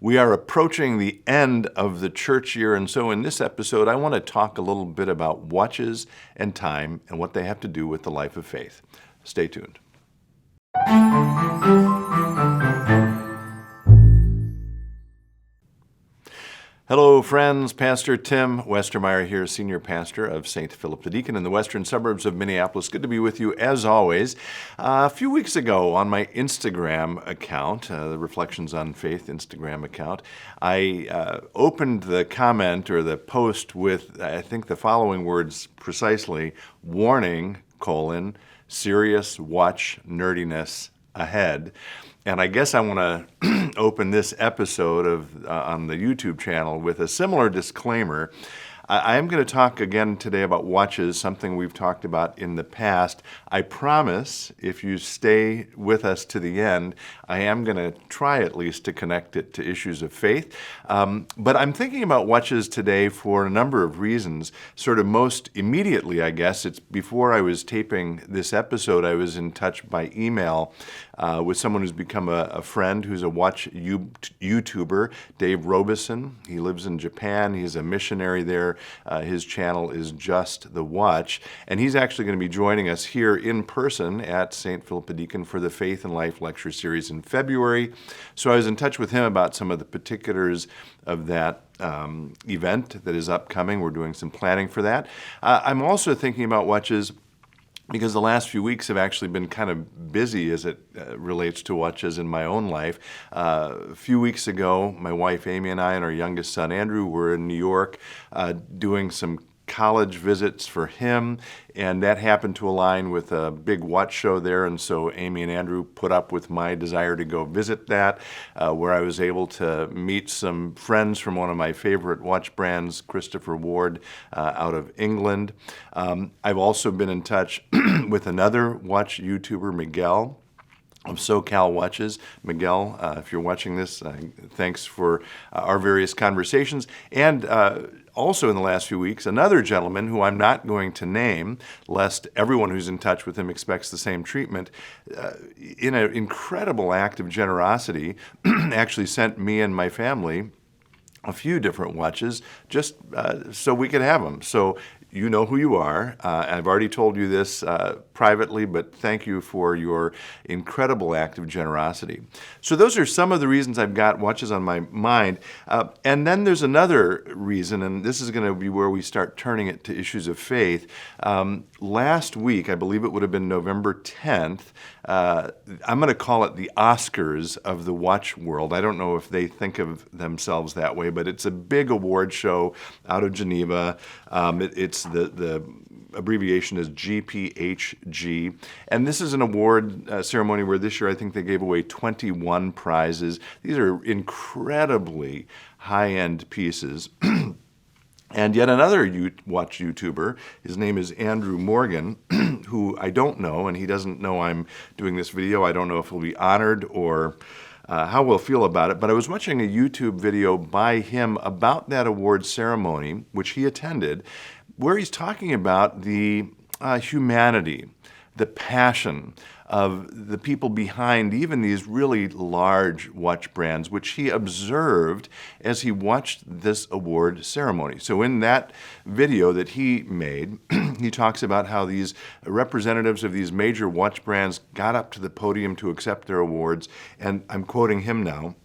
We are approaching the end of the church year, and so in this episode, I want to talk a little bit about watches and time and what they have to do with the life of faith. Stay tuned. Hello, friends. Pastor Tim Westermeyer here, Senior Pastor of St. Philip the Deacon in the western suburbs of Minneapolis. Good to be with you, as always. A few weeks ago on my Instagram account, the Reflections on Faith Instagram account, I opened the comment or the post with, I think, the following words precisely: warning, serious watch nerdiness ahead. And I guess I want to open this episode of on the YouTube channel with a similar disclaimer. I am going to talk again today about watches, something we've talked about in the past. I promise, if you stay with us to the end, I am going to try at least to connect it to issues of faith. But I'm thinking about watches today for a number of reasons. Sort of most immediately, I guess, it's before I was taping this episode, I was in touch by email with someone who's become a friend who's a watch YouTuber, Dave Robeson. He lives in Japan. He's a missionary there. His channel is Just the Watch, and he's actually going to be joining us here in person at St. Philip the Deacon for the Faith and Life Lecture Series in February. So I was in touch with him about some of the particulars of that event that is upcoming. We're doing some planning for that. I'm also thinking about watches because the last few weeks have actually been kind of busy as it relates to watches in my own life. A few weeks ago, my wife Amy and I and our youngest son Andrew were in New York doing some college visits for him, and that happened to align with a big watch show there, and so Amy and Andrew put up with my desire to go visit that, where I was able to meet some friends from one of my favorite watch brands, Christopher Ward, out of England. I've also been in touch with another watch YouTuber, Miguel, of SoCal Watches. Miguel, if you're watching this, thanks for our various conversations. And also in the last few weeks, another gentleman who I'm not going to name, lest everyone who's in touch with him expects the same treatment, in an incredible act of generosity, actually sent me and my family a few different watches just so we could have them. So you know who you are. I've already told you this privately, but thank you for your incredible act of generosity. So those are some of the reasons I've got watches on my mind. And then there's another reason, and this is going to be where we start turning it to issues of faith. Last week, I believe it would have been November 10th, I'm going to call it the Oscars of the watch world. I don't know if they think of themselves that way, but it's a big award show out of Geneva. It's the abbreviation is GPHG, and this is an award ceremony where this year I think they gave away 21 prizes. These are incredibly high-end pieces. And yet another watch YouTuber, his name is Andrew Morgan, who I don't know, and he doesn't know I'm doing this video. I don't know if he'll be honored or how we'll feel about it, but I was watching a YouTube video by him about that award ceremony, which he attended, where he's talking about the humanity, the passion of the people behind even these really large watch brands, which he observed as he watched this award ceremony. So in that video that he made, he talks about how these representatives of these major watch brands got up to the podium to accept their awards, and I'm quoting him now.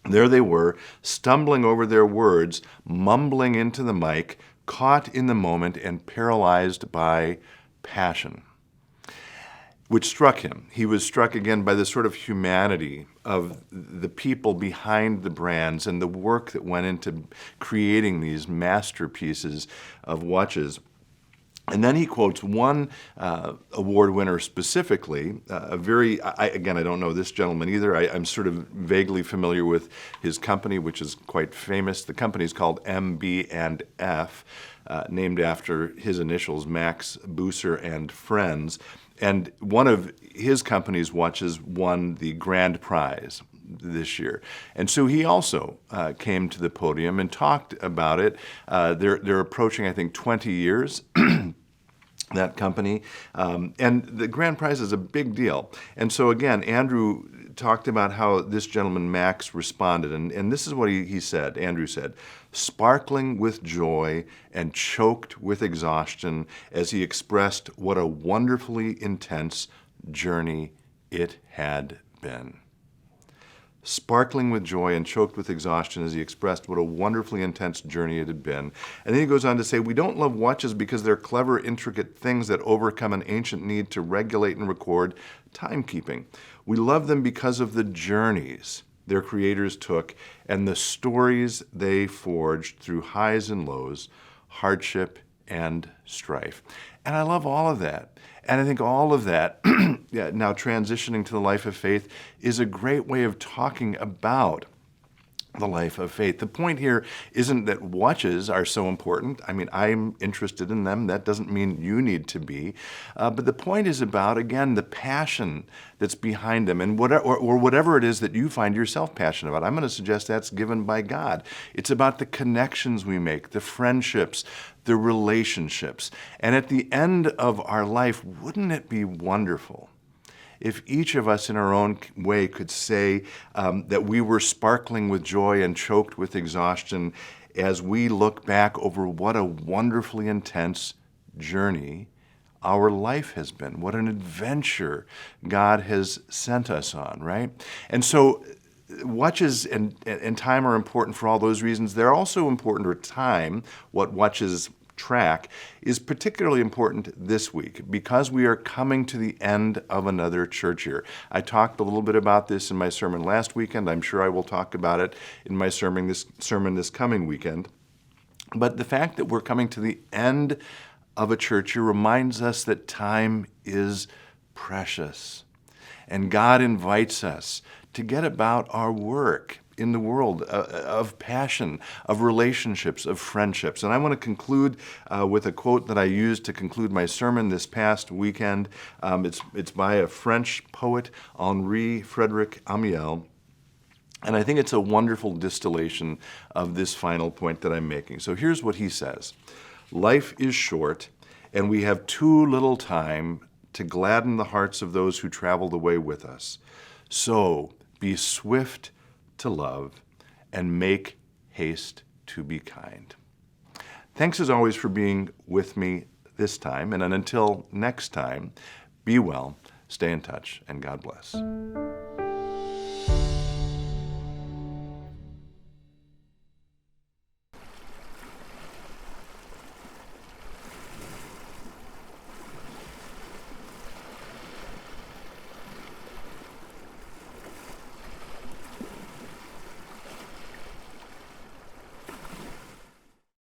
There they were, stumbling over their words, mumbling into the mic, caught in the moment and paralyzed by passion, which struck him. He was struck again by the sort of humanity of the people behind the brands and the work that went into creating these masterpieces of watches. And then he quotes one award winner specifically, I don't know this gentleman either. I'm sort of vaguely familiar with his company, which is quite famous. The company is called MB&F, named after his initials, Max Buser and Friends. And one of his company's watches won the grand prize this year. And so he also came to the podium and talked about it. They're approaching, I think, 20 years. That company. And the grand prize is a big deal. And so again, Andrew talked about how this gentleman, Max, responded. And this is what he said, Andrew said, sparkling with joy and choked with exhaustion as he expressed what a wonderfully intense journey it had been. Sparkling with joy and choked with exhaustion as he expressed what a wonderfully intense journey it had been. And then he goes on to say, we don't love watches because they're clever, intricate things that overcome an ancient need to regulate and record timekeeping. We love them because of the journeys their creators took and the stories they forged through highs and lows, hardship and strife. And I love all of that. And I think all of that, now transitioning to the life of faith, is a great way of talking about the life of faith. The point here isn't that watches are so important. I mean, I'm interested in them. That doesn't mean you need to be. But the point is about, again, the passion that's behind them and whatever it is that you find yourself passionate about. I'm going to suggest that's given by God. It's about the connections we make, the friendships, the relationships. And at the end of our life, wouldn't it be wonderful if each of us in our own way could say that we were sparkling with joy and choked with exhaustion as we look back over what a wonderfully intense journey our life has been, what an adventure God has sent us on, right? And so watches and time are important for all those reasons. They're also important, or time, what watches track, is particularly important this week because we are coming to the end of another church year. I talked a little bit about this in my sermon last weekend. I'm sure I will talk about it in my sermon this coming weekend. But the fact that we're coming to the end of a church year reminds us that time is precious. And God invites us to get about our work in the world of passion, of relationships, of friendships. And I want to conclude with a quote that I used to conclude my sermon this past weekend. It's by a French poet, Henri-Frederic. And I think it's a wonderful distillation of this final point that I'm making. So here's what he says. Life is short, and we have too little time to gladden the hearts of those who travel the way with us. So be swift to love and make haste to be kind. Thanks as always for being with me this time. And until next time, be well, stay in touch, and God bless.